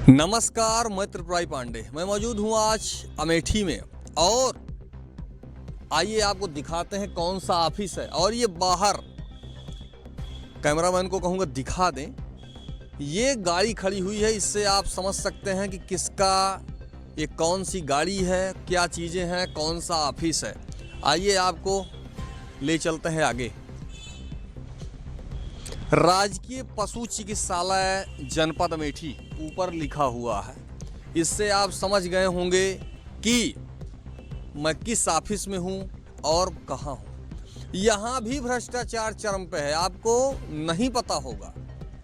नमस्कार, मैं त्रिपुरारी पांडे। मैं मौजूद हूँ आज अमेठी में और आइए आपको दिखाते हैं कौन सा ऑफिस है। और ये बाहर कैमरामैन को कहूँगा दिखा दें, ये गाड़ी खड़ी हुई है, इससे आप समझ सकते हैं कि किसका ये कौन सी गाड़ी है, क्या चीज़ें हैं, कौन सा ऑफिस है। आइए आपको ले चलते हैं आगे। राजकीय पशु चिकित्सालय जनपद अमेठी ऊपर लिखा हुआ है। इससे आप समझ गए होंगे कि मैं किस ऑफिस में हूँ और कहाँ हूँ। यहाँ भी भ्रष्टाचार चरम पे है, आपको नहीं पता होगा।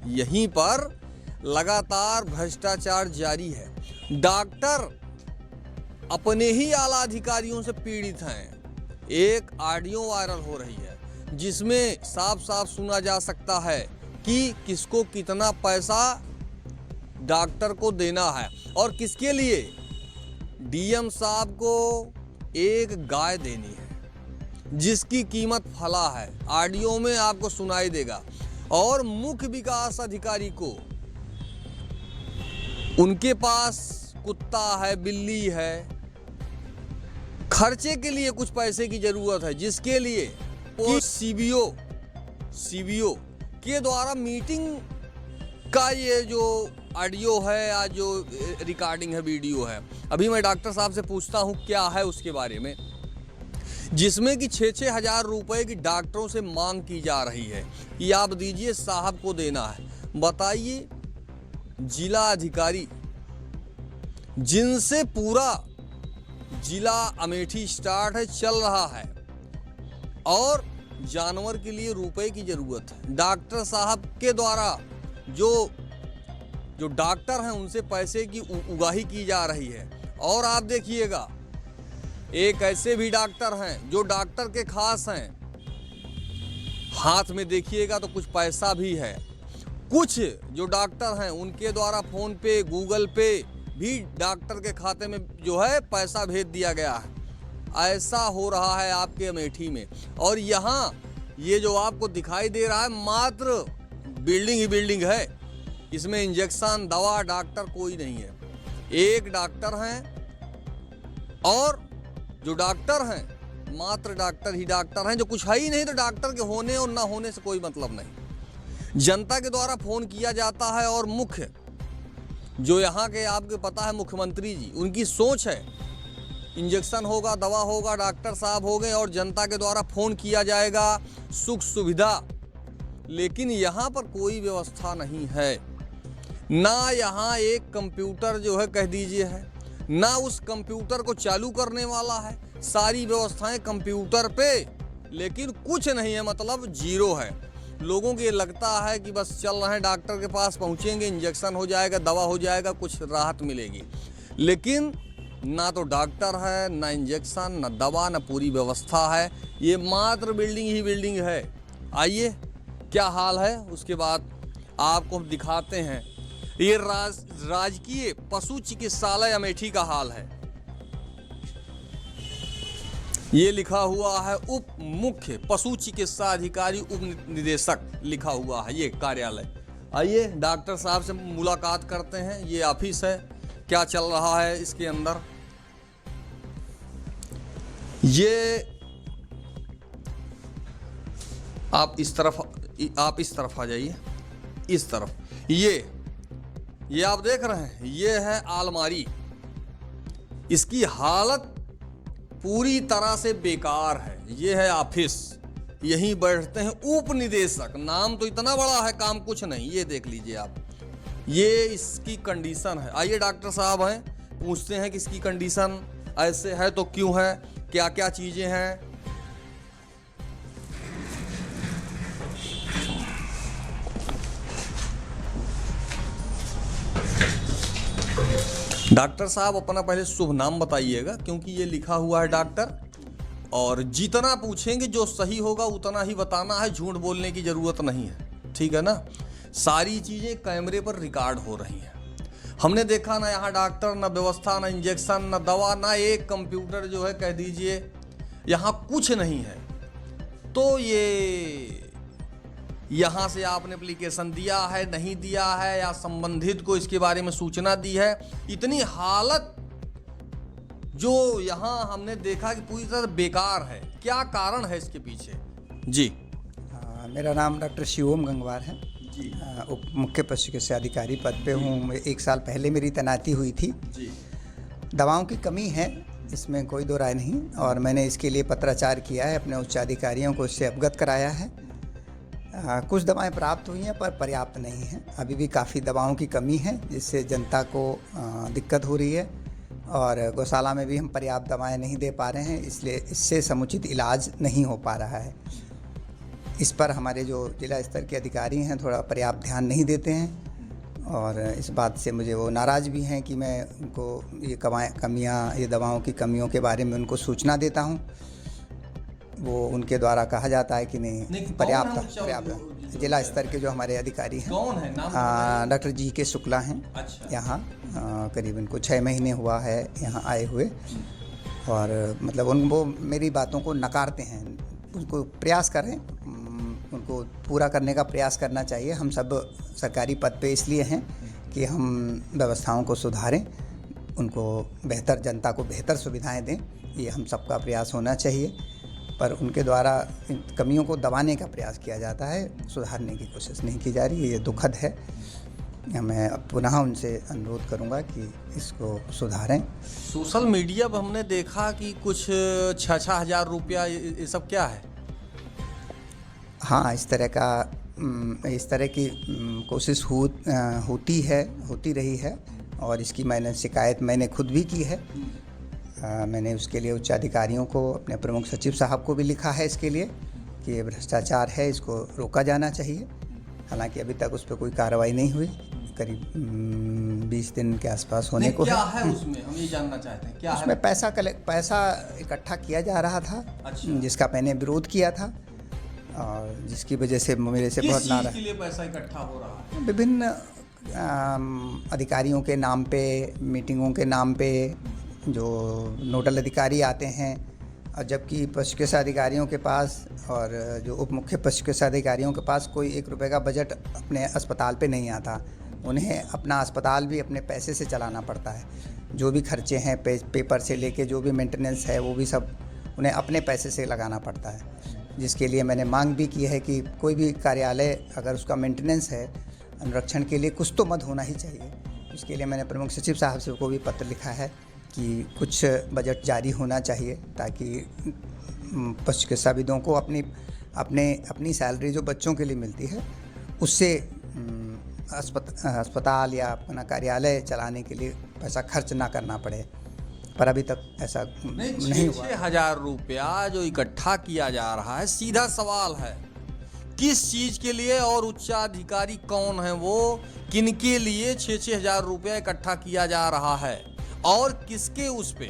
यहीं पर लगातार भ्रष्टाचार जारी है। डॉक्टर अपने ही आला अधिकारियों से पीड़ित हैं। एक ऑडियो वायरल हो रही है जिसमें साफ साफ सुना जा सकता है कि किसको कितना पैसा डॉक्टर को देना है और किसके लिए। डीएम साहब को एक गाय देनी है जिसकी कीमत फला है, ऑडियो में आपको सुनाई देगा। और मुख्य विकास अधिकारी को उनके पास कुत्ता है, बिल्ली है, खर्चे के लिए कुछ पैसे की जरूरत है, जिसके लिए वो सीबीओ के द्वारा मीटिंग का ये जो ऑडियो है या जो रिकॉर्डिंग है, वीडियो है। अभी मैं डॉक्टर साहब से पूछता हूँ क्या है उसके बारे में, जिसमें कि 6-6 हजार रुपए की डॉक्टरों से मांग की जा रही है कि आप दीजिए, साहब को देना है। बताइए, जिला अधिकारी जिनसे पूरा जिला अमेठी स्टार्ट है, चल रहा है, और जानवर के लिए रुपए की जरूरत है। डॉक्टर साहब के द्वारा जो डॉक्टर हैं उनसे पैसे की उगाही की जा रही है। और आप देखिएगा, एक ऐसे भी डॉक्टर हैं जो डॉक्टर के खास हैं, हाथ में देखिएगा तो कुछ पैसा भी है। कुछ जो डॉक्टर हैं उनके द्वारा फोन पे, गूगल पे भी डॉक्टर के खाते में जो है पैसा भेज दिया गया है। ऐसा हो रहा है आपके अमेठी में। और यहाँ ये जो आपको दिखाई दे रहा है, मात्र बिल्डिंग ही बिल्डिंग है, इसमें इंजेक्शन, दवा, डॉक्टर कोई नहीं है। एक डॉक्टर हैं और जो डॉक्टर हैं मात्र डॉक्टर ही डॉक्टर हैं, जो कुछ है ही नहीं। तो डॉक्टर के होने और ना होने से कोई मतलब नहीं। जनता के द्वारा फोन किया जाता है और मुख्य जो यहाँ के आपके पता है मुख्यमंत्री जी, उनकी सोच है इंजेक्शन होगा, दवा होगा, डॉक्टर साहब हो गए और जनता के द्वारा फोन किया जाएगा, सुख सुविधा। लेकिन यहाँ पर कोई व्यवस्था नहीं है, ना यहाँ एक कंप्यूटर जो है कह दीजिए है, ना उस कंप्यूटर को चालू करने वाला है। सारी व्यवस्थाएं कंप्यूटर पे, लेकिन कुछ नहीं है, मतलब जीरो है। लोगों को ये लगता है कि बस चल रहे हैं, डॉक्टर के पास पहुँचेंगे, इंजेक्शन हो जाएगा, दवा हो जाएगा, कुछ राहत मिलेगी। लेकिन ना तो डॉक्टर है, ना इंजेक्शन, ना दवा, ना पूरी व्यवस्था है। ये मात्र बिल्डिंग ही बिल्डिंग है। आइए क्या हाल है उसके बाद आपको दिखाते हैं। ये राजकीय पशु चिकित्सालय अमेठी का हाल है। ये लिखा हुआ है उप मुख्य पशु चिकित्सा अधिकारी उप निदेशक लिखा हुआ है ये कार्यालय। आइए डॉक्टर साहब से मुलाकात करते हैं। ये ऑफिस है, क्या चल रहा है इसके अंदर। ये आप इस तरफ आ जाइए, इस तरफ। ये आप देख रहे हैं, ये है अलमारी। इसकी हालत पूरी तरह से बेकार है। ये है ऑफिस, यहीं बैठते हैं उप निदेशक। नाम तो इतना बड़ा है, काम कुछ नहीं। ये देख लीजिए आप, ये इसकी कंडीशन है। आइए डॉक्टर साहब हैं, पूछते हैं कि इसकी कंडीशन ऐसे है तो क्यों है, क्या क्या चीजें हैं। डॉक्टर साहब अपना पहले शुभ नाम बताइएगा, क्योंकि ये लिखा हुआ है डॉक्टर। और जितना पूछेंगे जो सही होगा उतना ही बताना है, झूठ बोलने की जरूरत नहीं है, ठीक है ना। सारी चीजें कैमरे पर रिकॉर्ड हो रही हैं। हमने देखा ना यहाँ डॉक्टर, ना व्यवस्था, ना इंजेक्शन, ना दवा, ना एक कंप्यूटर जो है कह दीजिए, यहाँ कुछ नहीं है। तो ये यहाँ से आपने एप्लीकेशन दिया है, नहीं दिया है, या संबंधित को इसके बारे में सूचना दी है। इतनी हालत जो यहाँ हमने देखा कि पूरी तरह बेकार है। क्या कारण है इसके पीछे? जी, मेरा नाम डॉक्टर शिवोम गंगवार है जी, उप मुख्य पशु चिकित्सा अधिकारी पद पे हूँ। 1 साल पहले मेरी तैनाती हुई थी। जी, दवाओं की कमी है, इसमें कोई दो राय नहीं, और मैंने इसके लिए पत्राचार किया है, अपने उच्चाधिकारियों को इससे अवगत कराया है। कुछ दवाएं प्राप्त हुई हैं पर पर्याप्त नहीं हैं। अभी भी काफ़ी दवाओं की कमी है जिससे जनता को दिक्कत हो रही है, और गौशाला में भी हम पर्याप्त दवाएं नहीं दे पा रहे हैं, इसलिए इससे समुचित इलाज नहीं हो पा रहा है। इस पर हमारे जो जिला स्तर के अधिकारी हैं थोड़ा पर्याप्त ध्यान नहीं देते हैं, और इस बात से मुझे वो नाराज़ भी हैं कि मैं उनको ये कमियाँ, ये दवाओं की कमियों के बारे में उनको सूचना देता हूँ। वो उनके द्वारा कहा जाता है कि नहीं पर्याप्त। जिला स्तर के जो हमारे अधिकारी हैं, कौन है नाम? Doctor GK. शुक्ला हैं। अच्छा, यहाँ करीब इनको 6 महीने हुआ है यहाँ आए हुए, और मतलब वो मेरी बातों को नकारते हैं। उनको प्रयास करें, उनको पूरा करने का प्रयास करना चाहिए। हम सब सरकारी पद पे इसलिए हैं कि हम व्यवस्थाओं को सुधारें, उनको बेहतर, जनता को बेहतर सुविधाएं दें, ये हम सबका प्रयास होना चाहिए। पर उनके द्वारा इन कमियों को दबाने का प्रयास किया जाता है, सुधारने की कोशिश नहीं की जा रही है। ये दुखद है। मैं पुनः उनसे अनुरोध करूंगा कि इसको सुधारें। सोशल मीडिया पर हमने देखा कि कुछ 6-6 हज़ार रुपया, ये सब क्या है? हाँ, इस तरह की कोशिश होती रही है, और इसकी मैंने खुद भी की है। मैंने उसके लिए उच्चाधिकारियों को, अपने प्रमुख सचिव साहब को भी लिखा है इसके लिए कि ये भ्रष्टाचार है, इसको रोका जाना चाहिए। हालांकि अभी तक उस पर कोई कार्रवाई नहीं हुई। करीब 20 दिन के आसपास होने को क्या है उसमें, हम ये जानना चाहते हैं क्या उसमें है? पैसा इकट्ठा किया जा रहा था। अच्छा। जिसका मैंने विरोध किया था, और जिसकी वजह से मेरे से बहुत नाराज। किस चीज़ के लिए पैसा इकट्ठा हो रहा है? विभिन्न अधिकारियों के नाम पे, मीटिंगों के नाम पे, जो नोडल अधिकारी आते हैं, और जबकि पशु चिकित्सा अधिकारियों के पास और जो उप मुख्य पशु चिकित्सा अधिकारियों के पास कोई 1 रुपये का बजट अपने अस्पताल पे नहीं आता। उन्हें अपना अस्पताल भी अपने पैसे से चलाना पड़ता है। जो भी खर्चे हैं, पेपर से लेके जो भी मेंटेनेंस है, वो भी सब उन्हें अपने पैसे से लगाना पड़ता है। जिसके लिए मैंने मांग भी की है कि कोई भी कार्यालय अगर उसका मेंटेनेंस है, अनुरक्षण के लिए कुछ तो मद होना ही चाहिए। इसके लिए मैंने प्रमुख सचिव साहब से को भी पत्र लिखा है कि कुछ बजट जारी होना चाहिए, ताकि पशु चिकित्साविदों को अपनी सैलरी जो बच्चों के लिए मिलती है, उससे अस्पताल या अपना कार्यालय चलाने के लिए पैसा खर्च ना करना पड़े। पर अभी तक ऐसा नहीं हुआ। 6,000 रुपया जो इकट्ठा किया जा रहा है, सीधा सवाल है किस चीज के लिए, और उच्चाधिकारी कौन है वो, किनके लिए 6-6 हज़ार रुपया इकट्ठा किया जा रहा है, और किसके उस पे?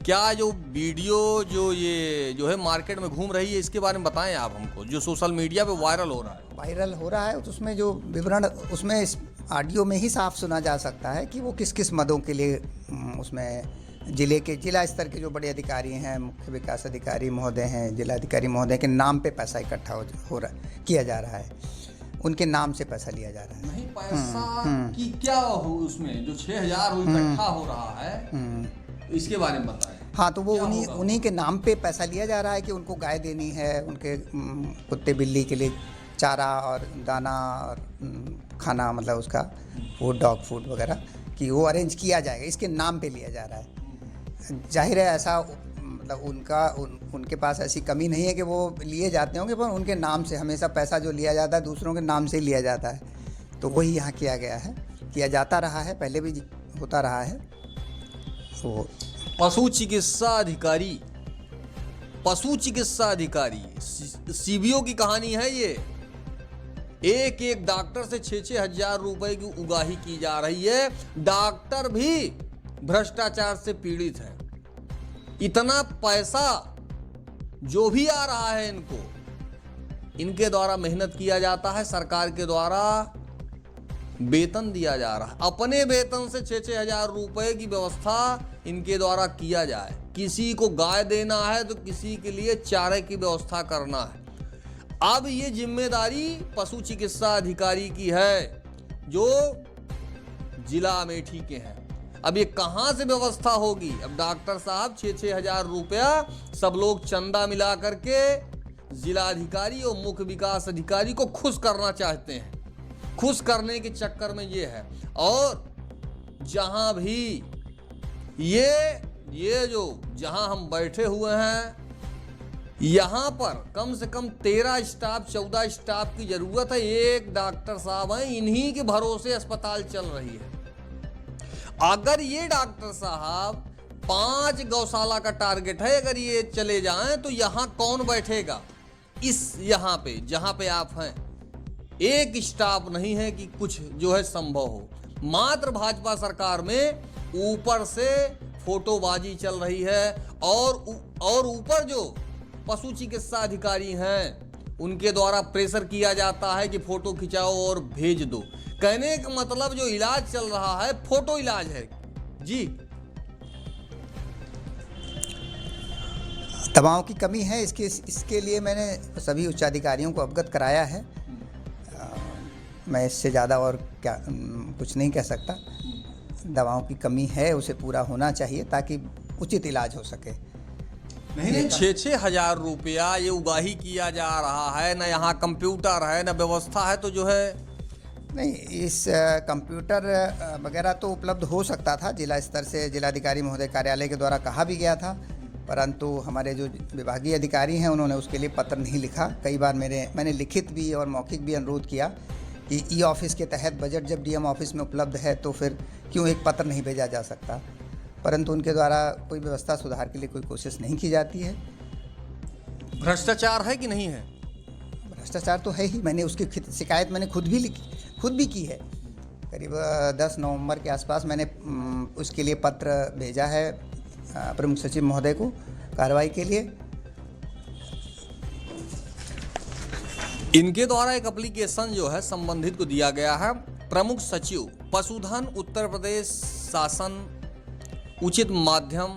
क्या जो वीडियो जो है मार्केट में घूम रही है, इसके बारे में बताएं आप हमको, जो सोशल मीडिया पे वायरल हो रहा है। तो उसमें जो विवरण, उसमें इस ऑडियो में ही साफ सुना जा सकता है कि वो किस किस मदों के लिए उसमें जिला स्तर के जो बड़े अधिकारी हैं, मुख्य विकास अधिकारी महोदय हैं, जिला अधिकारी महोदय के नाम पे पैसा इकट्ठा किया जा रहा है। उनके नाम से पैसा लिया जा रहा है। नहीं, पैसा की क्या हो उसमें, जो 6,000 इकट्ठा हो रहा है, इसके बारे में बताएं। हाँ, तो वो उन्हीं के नाम पे पैसा लिया जा रहा है कि उनको गाय देनी है, उनके कुत्ते बिल्ली के लिए चारा और दाना और खाना, मतलब उसका फूड, डॉग फूड वगैरह, कि वो अरेंज किया जाएगा, इसके नाम पे लिया जा रहा है। जाहिर है ऐसा, मतलब उनके पास ऐसी कमी नहीं है कि वो लिए जाते होंगे, पर उनके नाम से हमेशा पैसा जो लिया जाता है दूसरों के नाम से ही लिया जाता है। तो वही यहाँ किया जाता रहा है, पहले भी होता रहा है। तो पशु चिकित्सा अधिकारी सीबीओ की कहानी है ये। एक डॉक्टर से 6-6 हज़ार रुपए की उगाही की जा रही है। डॉक्टर भी भ्रष्टाचार से पीड़ित है। इतना पैसा जो भी आ रहा है इनके द्वारा मेहनत किया जाता है, सरकार के द्वारा वेतन दिया जा रहा है। अपने वेतन से 6-6 हज़ार रुपए की व्यवस्था इनके द्वारा किया जाए। किसी को गाय देना है तो किसी के लिए चारे की व्यवस्था करना है। अब ये जिम्मेदारी पशु चिकित्सा अधिकारी की है जो जिला अमेठी के हैं। अब ये कहां से व्यवस्था होगी? अब डॉक्टर साहब 6-6 हजार रुपया सब लोग चंदा मिला करके जिला अधिकारी और मुख्य विकास अधिकारी को खुश करना चाहते हैं। खुश करने के चक्कर में ये है। और जहां भी ये जो जहां हम बैठे हुए हैं, यहां पर कम से कम 13 स्टाफ 14 स्टाफ की जरूरत है। एक डॉक्टर साहब हैं, इन्हीं के भरोसे अस्पताल चल रही है। अगर ये डॉक्टर साहब 5 गौशाला का टारगेट है, अगर ये चले जाएं तो यहां कौन बैठेगा? यहां पे जहां पे आप हैं एक स्टाफ नहीं है कि कुछ जो है संभव हो। मात्र भाजपा सरकार में ऊपर से फोटोबाजी चल रही है और ऊपर जो पशु चिकित्सा अधिकारी हैं उनके द्वारा प्रेशर किया जाता है कि फोटो खिंचाओ और भेज दो। कहने का मतलब जो इलाज चल रहा है फोटो इलाज है। जी, दवाओं की कमी है। इसके लिए मैंने सभी उच्चाधिकारियों को अवगत कराया है। मैं इससे ज़्यादा और क्या कुछ नहीं कह सकता। दवाओं की कमी है, उसे पूरा होना चाहिए ताकि उचित इलाज हो सके। नहीं 6-6 हजार रुपया ये उगाही किया जा रहा है, ना यहाँ कंप्यूटर है ना व्यवस्था है, तो जो है नहीं, इस कंप्यूटर वगैरह तो उपलब्ध हो सकता था। जिला स्तर से जिलाधिकारी महोदय कार्यालय के द्वारा कहा भी गया था, परंतु हमारे जो विभागीय अधिकारी हैं उन्होंने उसके लिए पत्र नहीं लिखा। कई बार मैंने लिखित भी और मौखिक भी अनुरोध किया कि ई ऑफिस के तहत बजट जब डीएम ऑफिस में उपलब्ध है तो फिर क्यों एक पत्र नहीं भेजा जा सकता, परंतु उनके द्वारा कोई व्यवस्था सुधार के लिए कोई कोशिश नहीं की जाती है। भ्रष्टाचार है कि नहीं है? भ्रष्टाचार तो है ही। मैंने उसकी शिकायत मैंने खुद भी की है। करीब 10 नवंबर के आसपास मैंने उसके लिए पत्र भेजा है प्रमुख सचिव महोदय को कार्रवाई के लिए। इनके द्वारा एक एप्लीकेशन जो है संबंधित को दिया गया है। प्रमुख सचिव पशुधन उत्तर प्रदेश शासन उचित माध्यम,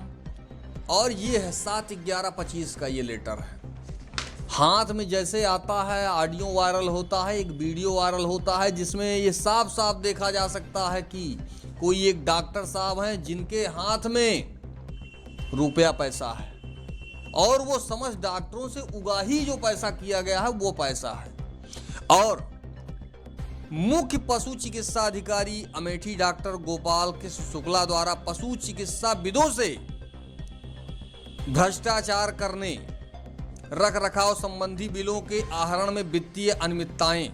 और ये है 7/11/25 का ये लेटर है। हाथ में जैसे आता है, ऑडियो वायरल होता है, एक वीडियो वायरल होता है जिसमें ये साफ साफ देखा जा सकता है कि कोई एक डॉक्टर साहब हैं जिनके हाथ में रुपया पैसा है और वो समस्त डॉक्टरों से उगाही जो पैसा किया गया है वो पैसा है। और मुख्य पशु चिकित्सा अधिकारी अमेठी डॉक्टर गोपाल कृष्ण शुक्ला द्वारा पशु चिकित्सा विदों से भ्रष्टाचार करने, रख रखाव संबंधी बिलों के आहरण में वित्तीय अनियमितताएं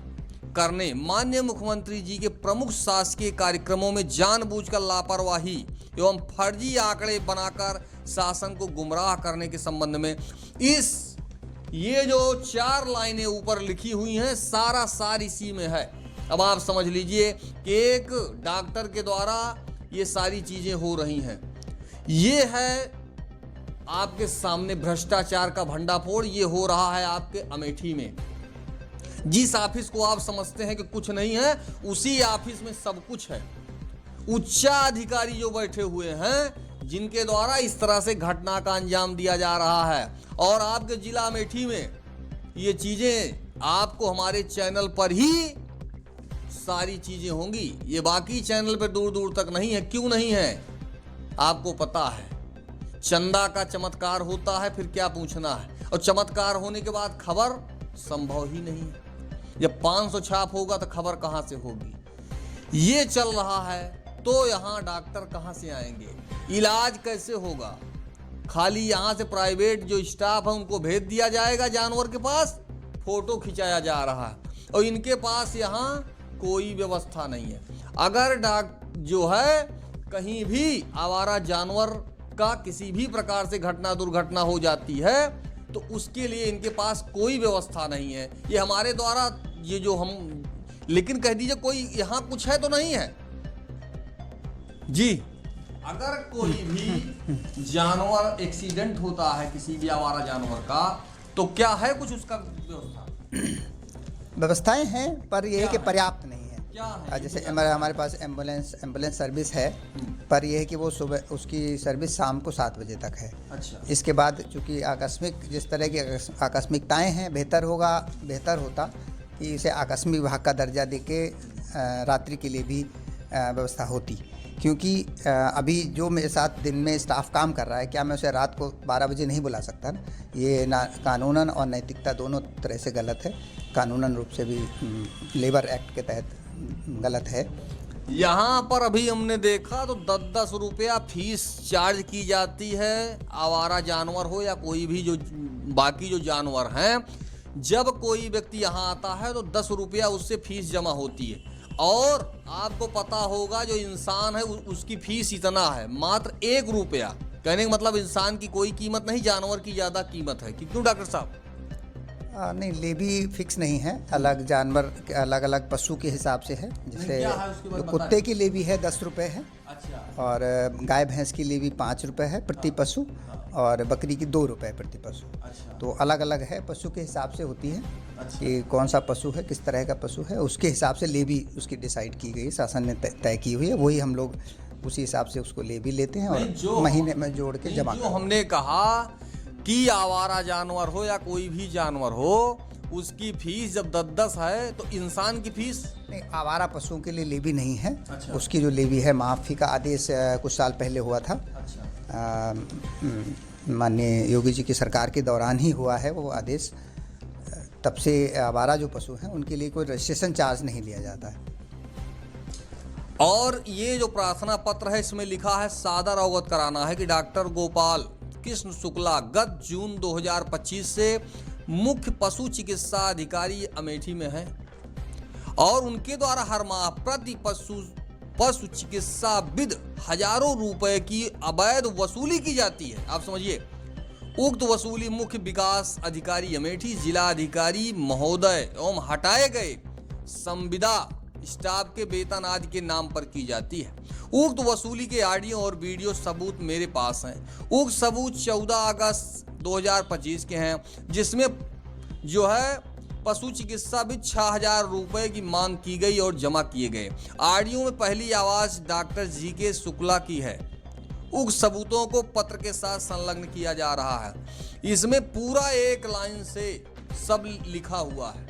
करने, माननीय मुख्यमंत्री जी के प्रमुख शासकीय कार्यक्रमों में जानबूझकर लापरवाही एवं फर्जी आंकड़े बनाकर शासन को गुमराह करने के संबंध में ये जो 4 लाइनें ऊपर लिखी हुई हैं सार इसी में है। अब आप समझ लीजिए कि एक डॉक्टर के द्वारा ये सारी चीजें हो रही हैं। ये है आपके सामने भ्रष्टाचार का भंडाफोड़। ये हो रहा है आपके अमेठी में। जिस ऑफिस को आप समझते हैं कि कुछ नहीं है, उसी ऑफिस में सब कुछ है। उच्चाधिकारी जो बैठे हुए हैं जिनके द्वारा इस तरह से घटना का अंजाम दिया जा रहा है। और आपके जिला अमेठी में ये चीजें आपको हमारे चैनल पर ही सारी चीजें होंगी। ये बाकी चैनल पर दूर दूर तक नहीं है। क्यों नहीं है? आपको पता है चंदा का चमत्कार होता है, फिर क्या पूछना है। और चमत्कार होने के बाद खबर संभव ही नहीं है। जब 500 छाप होगा तो खबर कहां से होगी? ये चल रहा है तो यहां डॉक्टर कहां से आएंगे? इलाज कैसे होगा? खाली यहां से प्राइवेट जो स्टाफ है उनको भेज दिया जाएगा जानवर के पास, फोटो खिंचाया जा रहा है और इनके पास यहां कोई व्यवस्था नहीं है। अगर जो है कहीं भी आवारा जानवर का किसी भी प्रकार से दुर्घटना हो जाती है तो उसके लिए इनके पास कोई व्यवस्था नहीं है। ये हमारे द्वारा ये जो हम, लेकिन कह दीजिए कोई यहाँ कुछ है तो नहीं है जी। अगर कोई भी जानवर एक्सीडेंट होता है किसी भी आवारा जानवर का, तो क्या है कुछ उसका व्यवस्था? व्यवस्थाएं हैं पर यह है कि पर्याप्त नहीं है। क्या है? जैसे हमारे पास एम्बुलेंस सर्विस है, पर यह है कि वो सुबह उसकी सर्विस शाम को 7 बजे तक है। अच्छा। इसके बाद चूँकि जिस तरह की आकस्मिकताएँ हैं, बेहतर होता कि इसे आकस्मिक विभाग का दर्जा देके रात्रि के लिए भी व्यवस्था होती, क्योंकि अभी जो मेरे साथ दिन में स्टाफ काम कर रहा है, क्या मैं उसे रात को 12 बजे नहीं बुला सकता ना? ये ना कानूनन और नैतिकता दोनों तरह से गलत है। कानूनन रूप से भी लेबर एक्ट के तहत गलत है। यहाँ पर अभी हमने देखा तो 10-10 रुपया फीस चार्ज की जाती है, आवारा जानवर हो या कोई भी जो बाकी जो जानवर हैं। जब कोई व्यक्ति यहाँ आता है तो 10 रुपया उससे फीस जमा होती है, और आपको पता होगा जो इंसान है उसकी फीस इतना है, मात्र 1 रुपया। कहने का मतलब इंसान की कोई कीमत नहीं, जानवर की ज़्यादा कीमत है। क्यों डॉक्टर साहब? नहीं, लेवी फिक्स नहीं है, अलग जानवर के अलग अलग पशु के हिसाब से है। जैसे जो कुत्ते की लेवी है 10 रुपये है। अच्छा। और गाय भैंस की लेवी 5 रुपये है प्रति पशु, और बकरी की 2 रुपये प्रति पशु। अच्छा। तो अलग अलग है, पशु के हिसाब से होती है। अच्छा। कि कौन सा पशु है, किस तरह का पशु है, उसके हिसाब से लेवी उसकी डिसाइड की गई, शासन ने तय की हुई है। वही हम लोग उसी हिसाब से उसको लेवी लेते हैं और महीने में जोड़ के जमा करते हैं। हमने कहा कि आवारा जानवर हो या कोई भी जानवर हो, उसकी फीस जब 10-10 है तो इंसान की फीस नहीं, आवारा पशुओं के लिए लेवी नहीं है। अच्छा। उसकी जो लेवी है, माफ़ी का आदेश कुछ साल पहले हुआ था। अच्छा। माननीय योगी जी की सरकार के दौरान ही हुआ है वो आदेश। तब से आवारा जो पशु हैं उनके लिए कोई रजिस्ट्रेशन चार्ज नहीं लिया जाता है। और ये जो प्रार्थना पत्र है इसमें लिखा है, सादर अवगत कराना है कि डॉक्टर गोपाल कृष्ण शुक्ला गत जून 2025 से मुख्य पशु चिकित्सा अधिकारी अमेठी में हैं, और उनके द्वारा हर माह प्रति पशु चिकित्साविद हजारों रुपए की अवैध वसूली की जाती है। आप समझिए, उक्त वसूली मुख्य विकास अधिकारी अमेठी, जिला अधिकारी महोदय एवं हटाए गए संविदा स्टाफ के वेतन आदि के नाम पर की जाती है। उक्त वसूली के ऑडियो और वीडियो सबूत मेरे पास हैं। उक्त सबूत 14 अगस्त 2025 के हैं, जिसमें जो है पशु चिकित्सा भी 6000 रुपए की मांग की गई और जमा किए गए। ऑडियो में पहली आवाज डॉक्टर GK शुक्ला की है। उक्त सबूतों को पत्र के साथ संलग्न किया जा रहा है। इसमें पूरा एक लाइन से सब लिखा हुआ है।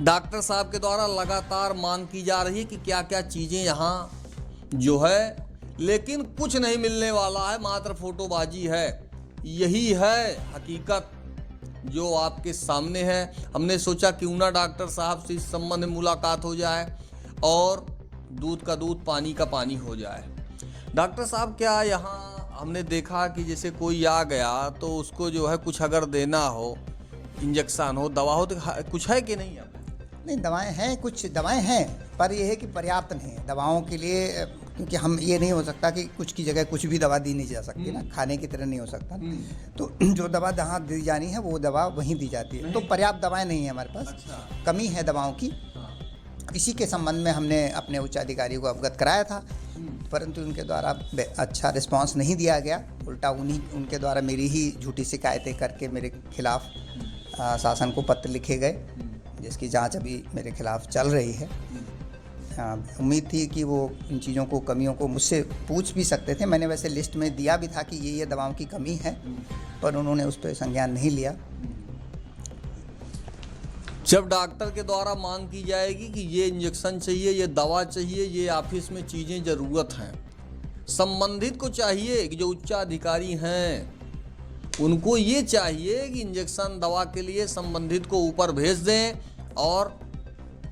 डॉक्टर साहब के द्वारा लगातार मांग की जा रही है कि क्या क्या चीजें यहाँ जो है, लेकिन कुछ नहीं मिलने वाला है, मात्र फोटोबाजी है। यही है हकीकत जो आपके सामने है। हमने सोचा क्यों ना डॉक्टर साहब से इस संबंध में मुलाकात हो जाए और दूध का दूध पानी का पानी हो जाए। डॉक्टर साहब, क्या यहाँ हमने देखा कि जैसे कोई आ गया तो उसको जो है कुछ अगर देना हो, इंजेक्शन हो, दवा हो, तो कुछ है कि नहीं? नहीं, दवाएं हैं, कुछ दवाएं हैं, पर यह है कि पर्याप्त नहीं है दवाओं के लिए, क्योंकि हम ये नहीं हो सकता कि कुछ की जगह कुछ भी दवा दी नहीं जा सकती ना, खाने की तरह नहीं हो सकता। तो जो दवा जहाँ दी जानी है वो दवा वहीं दी जाती है। तो पर्याप्त दवाएं नहीं है हमारे पास। अच्छा। कमी है दवाओं की। इसी के संबंध में हमने अपने उच्च अधिकारी को अवगत कराया था, परंतु उनके द्वारा अच्छा रिस्पांस नहीं दिया गया। उल्टा उनके द्वारा मेरी ही झूठी शिकायतें करके मेरे खिलाफ शासन को पत्र लिखे गए, जिसकी जांच अभी मेरे खिलाफ चल रही है। उम्मीद थी कि वो इन चीज़ों को, कमियों को मुझसे पूछ भी सकते थे। मैंने वैसे लिस्ट में दिया भी था कि ये दवाओं की कमी है, पर उन्होंने उस पर संज्ञान नहीं लिया। जब डॉक्टर के द्वारा मांग की जाएगी कि ये इंजेक्शन चाहिए, ये दवा चाहिए, ये ऑफिस में चीज़ें ज़रूरत हैं, संबंधित को चाहिए कि जो उच्चाधिकारी हैं उनको ये चाहिए कि इंजेक्शन दवा के लिए संबंधित को ऊपर भेज दें और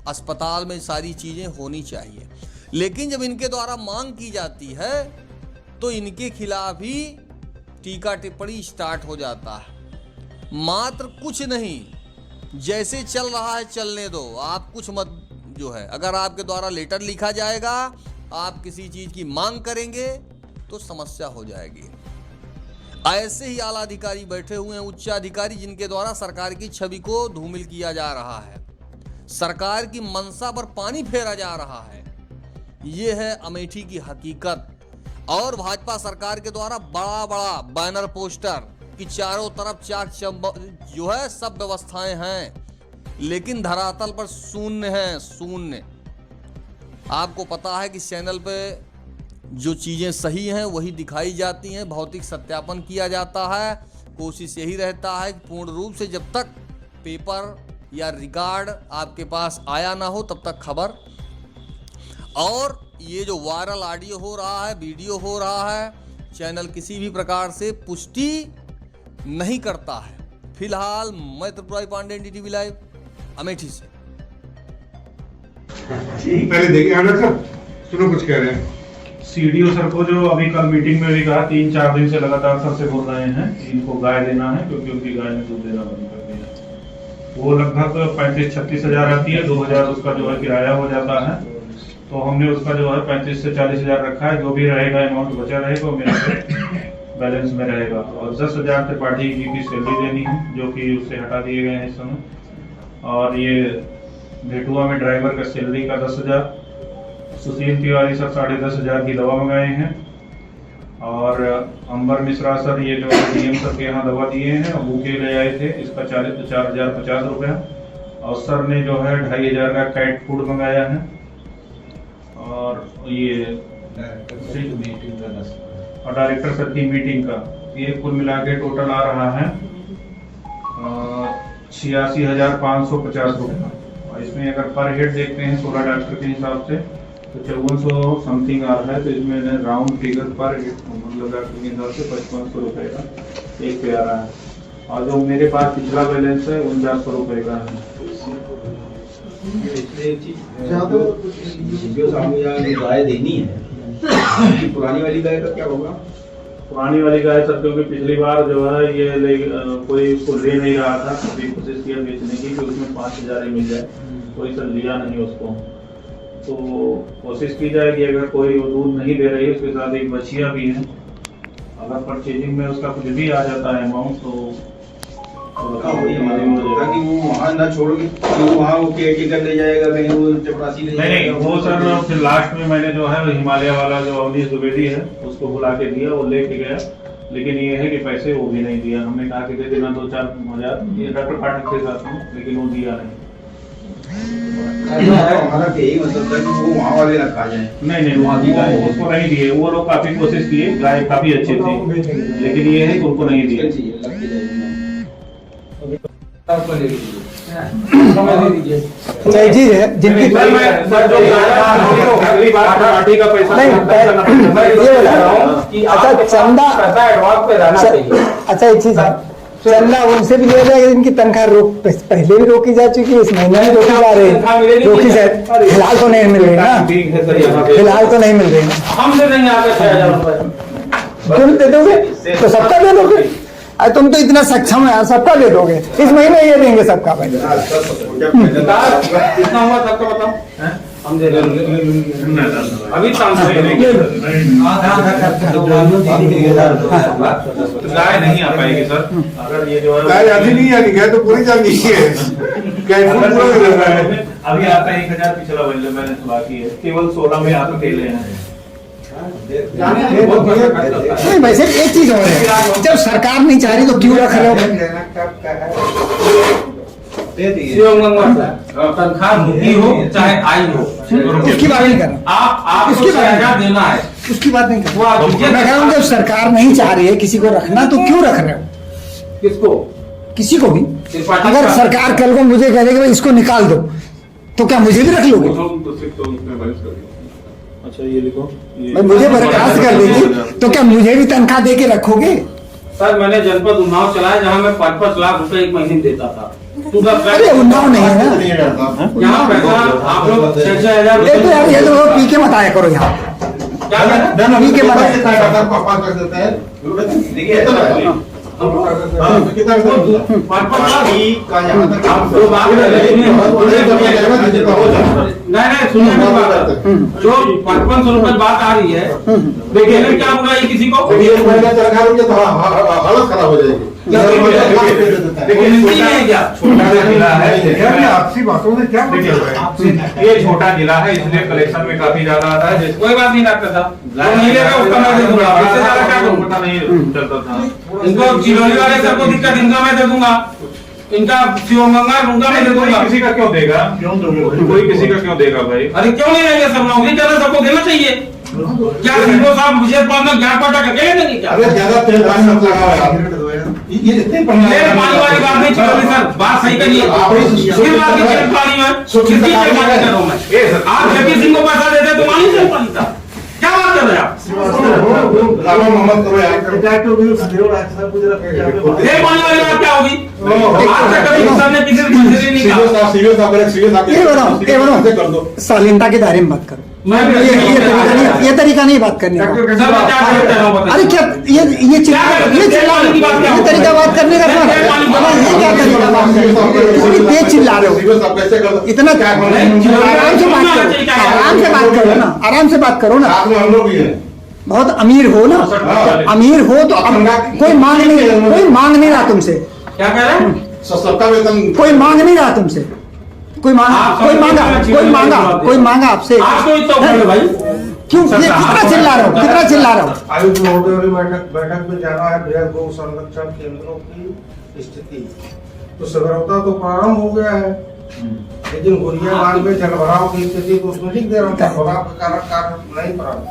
अस्पताल में सारी चीज़ें होनी चाहिए। लेकिन जब इनके द्वारा मांग की जाती है तो इनके खिलाफ ही टीका टिप्पणी स्टार्ट हो जाता है। मात्र कुछ नहीं, जैसे चल रहा है चलने दो, आप कुछ मत जो है। अगर आपके द्वारा लेटर लिखा जाएगा, आप किसी चीज़ की मांग करेंगे तो समस्या हो जाएगी। ऐसे ही आला अधिकारी बैठे हुए हैं, उच्च अधिकारी, जिनके द्वारा सरकार की छवि को धूमिल किया जा रहा है, सरकार की मंशा पर पानी फेरा जा रहा है। ये है अमेठी की हकीकत। और भाजपा सरकार के द्वारा बड़ा बड़ा बैनर पोस्टर कि चारों तरफ जो है सब व्यवस्थाएं हैं, लेकिन धरातल पर शून्य है, शून्य। आपको पता है कि चैनल पे जो चीज़ें सही हैं वही दिखाई जाती हैं, भौतिक सत्यापन किया जाता है। कोशिश यही रहता है कि पूर्ण रूप से जब तक पेपर या रिकॉर्ड आपके पास आया ना हो तब तक खबर। और ये जो वायरल ऑडियो हो रहा है, वीडियो हो रहा है, चैनल किसी भी प्रकार से पुष्टि नहीं करता है। फिलहाल मैं त्रिपुरारी पांडे, NDTV लाइव, अमेठी से। पहले देखिए डॉक्टर साहब, सुनो कुछ कह रहे हैं। सीडीओ सर को जो अभी कल मीटिंग में भी कहा, 3-4 दिन से लगातार सर से बोल रहे हैं कि इनको गाय देना है, क्योंकि उनकी गाय ने दूध देना बंद कर दिया। वो लगभग 35-36 हजार आती है, 2000 उसका जो है किराया हो जाता है। तो हमने उसका जो है 35 से 40 हजार रखा है। जो भी रहेगा अमाउंट बचा रहेगा वो मेरे बैलेंस में रहेगा। और 10,000 त्रिपाठी जी की सैलरी देनी है, जो कि उससे हटा दिए गए हैं इस समय। और ये भेटुआ में ड्राइवर का सैलरी का 10,000। सुशील तिवारी सर 10,500 की दवा मंगाए हैं। और अंबर मिश्रा सर ये जो DM सर के यहाँ दवा दिए हैं, बुके ले आए थे, इसका 4,050 रुपया। और सर ने जो है 2,500 का कैट फूड मंगाया है। और ये और डायरेक्टर सर की मीटिंग का ये कुल मिला के टोटल आ रहा है 86,550 रुपया। और इसमें अगर पर हेड देखते हैं 16 डॉक्टर के हिसाब से तो 5400 समथिंग आ रहा है। तो इसमें राउंड फिगर पर हेड मतलब डॉक्टर के हिसाब से 5500 रुपये का एक पे आ रहा है। और जो मेरे पास पिछला बैलेंस है 4900 रुपये का है। गाय देनी है, पुरानी वाली गाय का क्या होगा? पुरानी वाली गाय सर, क्योंकि पिछली बार जो है ये कोई उसको ले नहीं रहा था, कभी कोशिश किया बेचने की कि उसमें 5,000 ही मिल जाए, कोई सर लिया नहीं उसको। तो कोशिश की जाए कि अगर कोई वो दूध नहीं दे रही, उसके साथ एक बछिया भी है, अगर परचेजिंग में उसका कुछ भी आ जाता है अमाउंट तो ताकि वो वहाँ ना छोड़ के वहाँ वो केटी कर ले जाएगा, कहीं वो चपरासी ले नहीं वो सर फिर लास्ट में मैंने जो है हिमालय वाला जो अवनीश द्विवेदी है उसको बुला के दिया, वो लेके गया। लेकिन ये है कि पैसे वो भी नहीं दिया। हमने कहा कि दे देना 2-4 हजार ये डॉक्टर पाठक के साथ में, लेकिन वो दिया नहीं। हमारा यही मतलब था कि वो वहाँ वाले ना खा जाए। नहीं वो उसको नहीं दिए। वो लोग काफी कोशिश किए, गाय काफी अच्छी थी, लेकिन ये है कि उनको नहीं दिए। चीज है जिनकी पार्टी का पैसा नहीं, मैं ये बता रहा हूँ कि अच्छा चंदा एडवांस पे रहना चाहिए। अच्छा एक चीज है, चंदा उनसे भी लिया जाएगा जिनकी तनख्वाह पहले भी रोकी जा चुकी है, इस महीने में रोकी जा रही है, रोकी जाए। फिलहाल तो नहीं मिल रही ना, फिलहाल तो नहीं मिल रही ना। हमसे नहीं आगे 6,000 रुपए तुम दे दोगे तो सबका दे दोगे। अरे तुम तो इतना सक्षम है, सबका दे दोगे। इस महीने ये देंगे सबका भाई। कितना हुआ सबका बताओ? हम दे अभी गाय नहीं आ पाएगी सर। अगर ये जो है गाय आधी नहीं आनी, गाय तो पूरी जानी है। अभी आता है 1,000 पिछला मैंने बाकी है, केवल 16 में आप अकेले हैं। नहीं वैसे एक चीज और है, जब सरकार नहीं चाह रही तो क्यों रख रहे हो? तनख्वाह रुकी हो चाहे आई हो, उसकी बात नहीं कर रहा, आप उसकी बात नहीं देना है, उसकी बात नहीं कर रहा। मैं कह रहा हूँ जब सरकार नहीं चाह रही है किसी को रखना तो क्यों रख रहे हो? किसको? किसी को भी। अगर सरकार कल को मुझे कह दे कि भाई इसको निकाल दो तो क्या मुझे भी रख लोगे? अच्छा ये लिखो, भाई मुझे बर्खास्त कर देगी तो क्या मुझे भी तनख्वाह दे के रखोगे? सर मैंने जनपद उन्नाव चलाया जहाँ मैं 5-5 लाख रुपए एक महीने में देता था। अरे उन्नाव नहीं है ना, यहाँ पैसा आप लोग 6-6 हजार ये तो यार ये तो पी के मत आया करो यहाँ, पी के मत आया। नहीं सुनिए जो 5500 रुपए बात आ रही है, देखिए क्या बुराई किसी को हालत खराब हो जाएगी। छोटा जिला है, आपसी बातों में क्या ये छोटा जिला है इसलिए कलेक्शन में काफी ज्यादा आता है। कोई बात नहीं डॉक्टर साहब, नहीं लेगा उसका मैं दे दूंगा, इससे ज्यादा क्या करूं? पता नहीं चलता था इनको चिलौली वाले सर को दिक्कत, इनका मैं दे दूंगा। इनका शिवगंगा लूंगा मैं दे दूंगा। किसी का क्यों देगा? क्यों दोगे? कोई किसी का क्यों देगा भाई? अरे क्यों नहीं रहेंगे? सब नौकरी कर रहे सबको देना चाहिए। क्या सीओ साहब विजय पाल में ज्ञान पाटा करके ले देंगे क्या? अरे ज्यादा तेल पानी मत लगाओ यार। ये इतने पानी वाली बात नहीं चलोगी सर, बात सही करिए। फिर बात की तेल पानी में किसकी तेल पानी कर रहा हूं मैं? आप जगदीश सिंह को पैसा देते तो मानी तेल पानी था। क्या बात कर रहे हैं आप? रामा मोहम्मद करो यार। तेल पानी वाली बात क्या होगी? आज तक कभी किसान ने किसी से मंजूरी नहीं कहा। ये बताओ कर दो। शालीनता के दायरे में बात करो। ये तरीका नहीं बात करने का। सर मैं क्या करता हूं बताइए। अरे क्या ये तरीका बात करने का? ये क्या तरीका बात करने का? इतनी तेज चिल्ला रहे हो, इतना आराम से बात करो, आराम से बात करो ना, आराम से बात करो ना। साथ में हम लोग भी हैं। बहुत अमीर हो ना, अमीर हो तो कोई मांग नहीं रहा तुमसे। क्या कह रहे हैं? सस्ता वेतन कोई मांग नहीं रहा तुमसे। कोई मांगा आपसे। आज तो इतना उठा लो भाई। क्यों ये कितना चिल्ला रहे हो? आयुक्त महोदय बैठक में जाना है बृहद गौ संरक्षण केंद्रों की स्थिति। तो सगरौता तो प्रारंभ हो गया है, लेकिन गोरियाबाद में जलभराव की स्थिति तो उसमें लिख दे रहा हूँ। जलभराव के कारण कार्य नहीं प्रारंभ,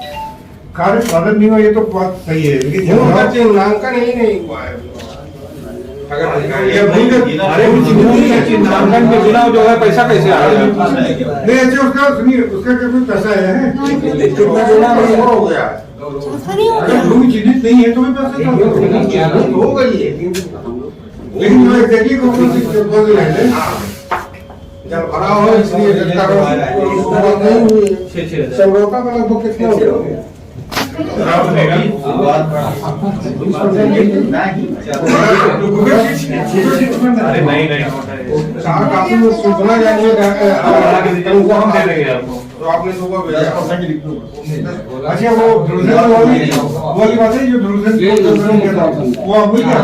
कार्य प्रारंभ नहीं हुआ, ये तो बात सही है, लेकिन चिन्हांकन ही नहीं हुआ है। अरे चिन्हांकन के बिना जो है पैसा कैसे आ रहा है? नहीं अच्छा उसका सुनिए, उसका क्या कोई पैसा है? कितना देना हो गया है, अगर भूमि चिन्हित नहीं है तो भी पैसा हो गई है, लेकिन जो एग्जैक्टली जलभराव हो इसलिए जनता को नहीं हुई। समझौता का लगभग कितना हो गया? अरे नहीं चार काफी सूचना जानिए उनको हम दे देंगे आपको। तो आपने लोगों को 10% लिख दो। अच्छा वो वाली बात है जो वो अभी क्या